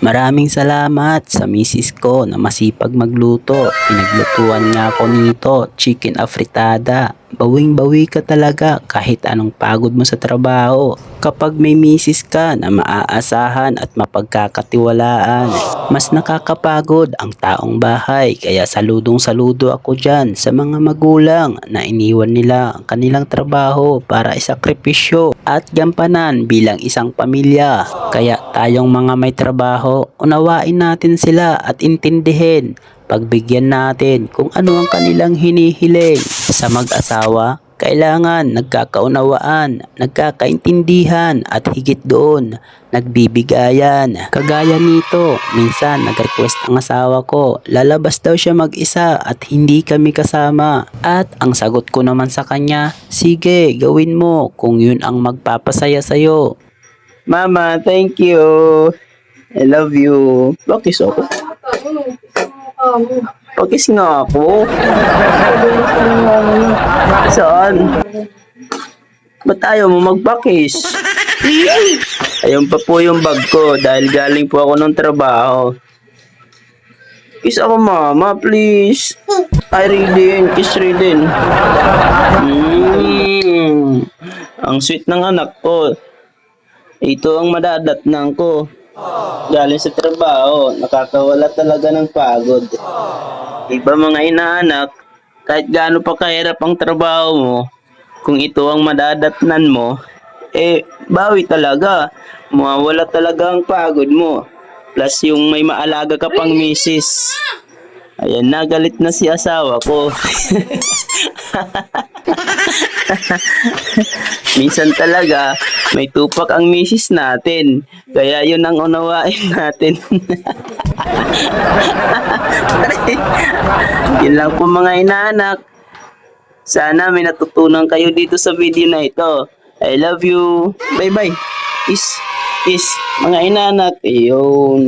Maraming salamat sa misis ko na masipag magluto. Pinaglutuan niya ako nito, chicken afritada. Bawing-bawi ka talaga kahit anong pagod mo sa trabaho. Kapag may misis ka na maaasahan at mapagkakatiwalaan, mas nakakapagod ang taong bahay. Kaya saludong-saludo ako dyan sa mga magulang na iniwan nila ang kanilang trabaho para isakripisyo at gampanan bilang isang pamilya. Kaya tayong mga may trabaho, unawain natin sila at intindihin. Pagbigyan natin kung ano ang kanilang hinihiling. Sa mag-asawa, kailangan nagkakaunawaan, nagkakaintindihan at higit doon, nagbibigayan. Kagaya nito, minsan nag-request ang asawa ko, lalabas daw siya mag-isa at hindi kami kasama. At ang sagot ko naman sa kanya, sige, gawin mo kung yun ang magpapasaya sa'yo. Mama, thank you. I love you. Bakit ako? Pagkis nga ako. Saan? Ba't ayaw mo magpakis? Ayun pa po yung bag ko dahil galing po ako ng trabaho. Kiss ako mama, please. Ay, Ridin. Kiss Ridin. Ang sweet ng anak ko. Ito ang madadatnan ko. Galing sa trabaho, nakakawala talaga ng pagod. Iba mga inaanak, kahit gaano pa kahirap ang trabaho mo, kung ito ang madadatnan mo, bawi talaga. Mawawala talaga ang pagod mo. Plus yung may maalaga ka pang misis. Ayan, nagalit na si asawa ko. Minsan talaga, may tupak ang misis natin. Kaya yun ang unawain natin. Yun lang po mga inaanak. Sana may natutunan kayo dito sa video na ito. I love you. Bye bye. Kiss. Kiss. Mga inaanak. Ayun.